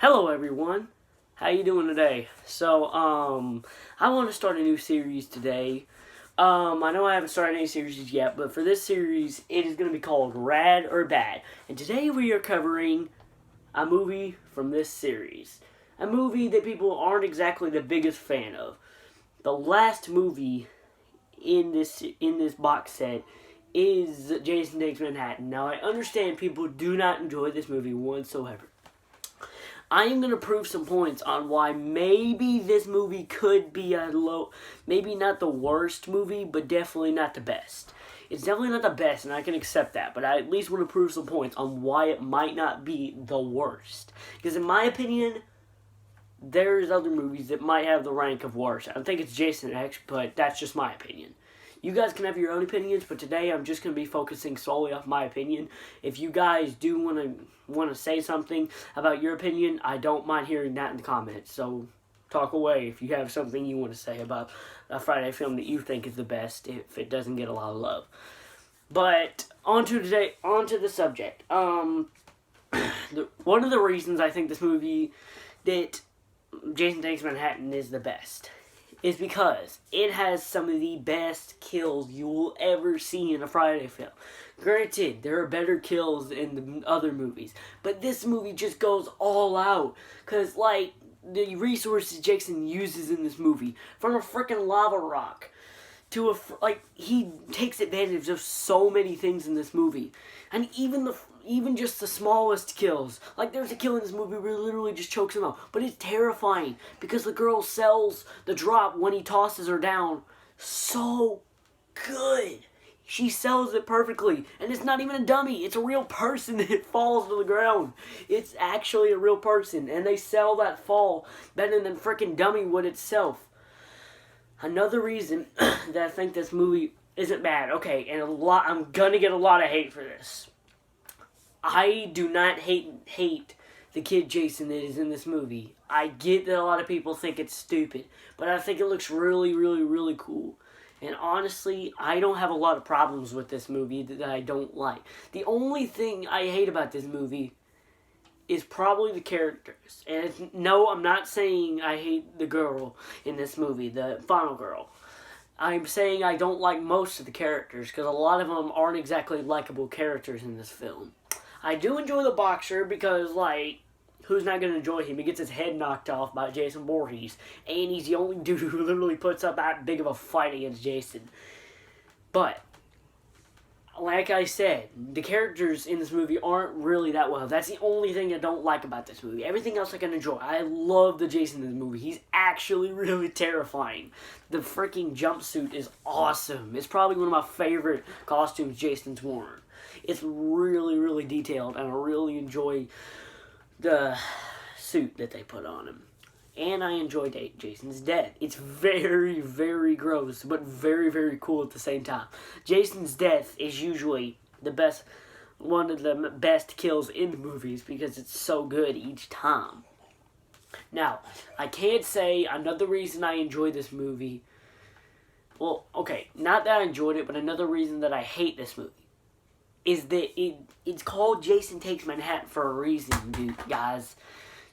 Hello everyone, how you doing today? I want to start a new series today. I know I haven't started any series yet, but for this series, it is going to be called Rad or Bad. And today we are covering a movie from this series. A movie that people aren't exactly the biggest fan of. The last movie in this box set is Jason Takes Manhattan. Now, I understand people do not enjoy this movie whatsoever. I am going to prove some points on why maybe this movie could be maybe not the worst movie, but definitely not the best. It's definitely not the best, and I can accept that, but I at least want to prove some points on why it might not be the worst. Because in my opinion, there's other movies that might have the rank of worst. I don't think it's Jason X, but that's just my opinion. You guys can have your own opinions, but today I'm just going to be focusing solely off my opinion. If you guys do want to say something about your opinion, I don't mind hearing that in the comments. So talk away if you have something you want to say about a Friday film that you think is the best, if it doesn't get a lot of love. But on to the subject. One of the reasons I think this movie that Jason Takes Manhattan is the best is because it has some of the best kills you will ever see in a Friday film. Granted, there are better kills in the other movies, but this movie just goes all out. Because, the resources Jason uses in this movie, from a freaking lava rock to he takes advantage of so many things in this movie. And even just the smallest kills. Like, there's a kill in this movie where he literally just chokes him out. But it's terrifying because the girl sells the drop when he tosses her down so good. She sells it perfectly. And it's not even a dummy. It's a real person that falls to the ground. It's actually a real person. And they sell that fall better than freaking dummy would itself. Another reason that I think this movie isn't bad. Okay, and I'm gonna get a lot of hate for this. I do not hate the kid Jason that is in this movie. I get that a lot of people think it's stupid, but I think it looks really, really, really cool. And honestly, I don't have a lot of problems with this movie that I don't like. The only thing I hate about this movie is probably the characters. And no, I'm not saying I hate the girl in this movie, the final girl. I'm saying I don't like most of the characters, because a lot of them aren't exactly likable characters in this film. I do enjoy the boxer, because, who's not going to enjoy him? He gets his head knocked off by Jason Voorhees, and he's the only dude who literally puts up that big of a fight against Jason. But like I said, the characters in this movie aren't really that well. That's the only thing I don't like about this movie. Everything else I can enjoy. I love the Jason in this movie. He's actually really terrifying. The freaking jumpsuit is awesome. It's probably one of my favorite costumes Jason's worn. It's really, really detailed, and I really enjoy the suit that they put on him. And I enjoy Jason's death. It's very, very gross, but very, very cool at the same time. Jason's death is usually one of the best kills in the movies because it's so good each time. Now, I can't say another reason I enjoy this movie. Well, okay, not that I enjoyed it, but another reason that I hate this movie is that it's called Jason Takes Manhattan for a reason, dude, guys.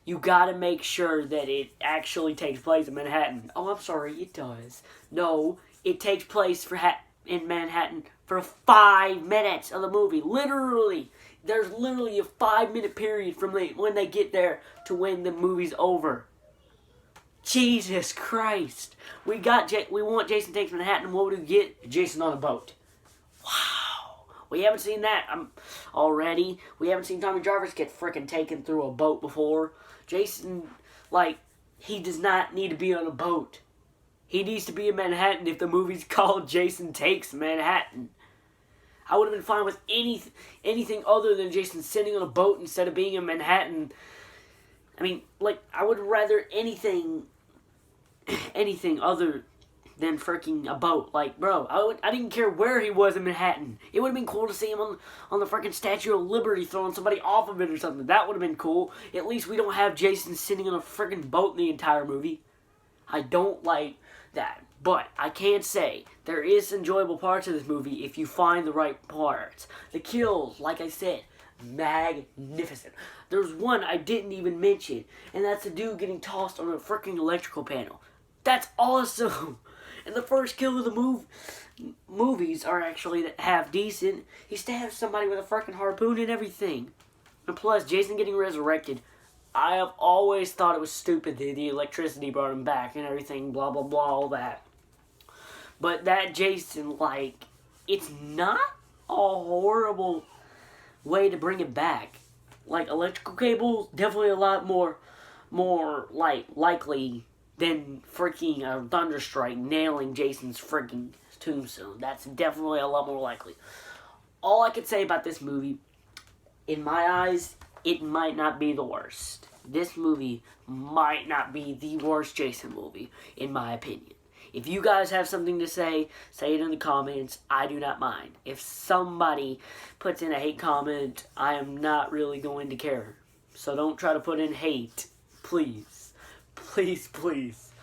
You gotta make sure that it actually takes place in Manhattan. Oh, I'm sorry, it does. No, it takes place in Manhattan for 5 minutes of the movie. Literally. There's literally a 5-minute period from when they get there to when the movie's over. Jesus Christ. We want Jason Takes Manhattan. What would we get? Jason on a boat. Wow. We haven't seen that already. We haven't seen Tommy Jarvis get frickin' taken through a boat before. Jason, he does not need to be on a boat. He needs to be in Manhattan if the movie's called Jason Takes Manhattan. I would have been fine with anything other than Jason sitting on a boat instead of being in Manhattan. I mean, I would rather anything other than freaking a boat. Bro, I didn't care where he was in Manhattan. It would have been cool to see him on the freaking Statue of Liberty throwing somebody off of it or something. That would have been cool. At least we don't have Jason sitting on a freaking boat in the entire movie. I don't like that. But I can say there is enjoyable parts of this movie if you find the right parts. The kills, like I said, magnificent. There's one I didn't even mention, and that's the dude getting tossed on a freaking electrical panel. That's awesome. And the first kill of the movies are actually half decent. He stabs somebody with a freaking harpoon and everything. And plus, Jason getting resurrected. I have always thought it was stupid that the electricity brought him back and everything, blah, blah, blah, all that. But that Jason, like, it's not a horrible way to bring it back. Like, electrical cables, definitely a lot more likely than freaking a thunderstrike nailing Jason's freaking tombstone. That's definitely a lot more likely. All I could say about this movie, in my eyes, it might not be the worst. This movie might not be the worst Jason movie, in my opinion. If you guys have something to say it in the comments. I do not mind. If somebody puts in a hate comment, I am not really going to care. So don't try to put in hate. Please. Please, please.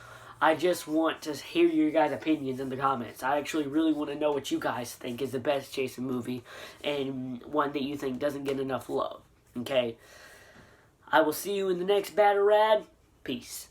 I just want to hear your guys' opinions in the comments. I actually really want to know what you guys think is the best Jason movie and one that you think doesn't get enough love. Okay? I will see you in the next Battle Rad. Peace.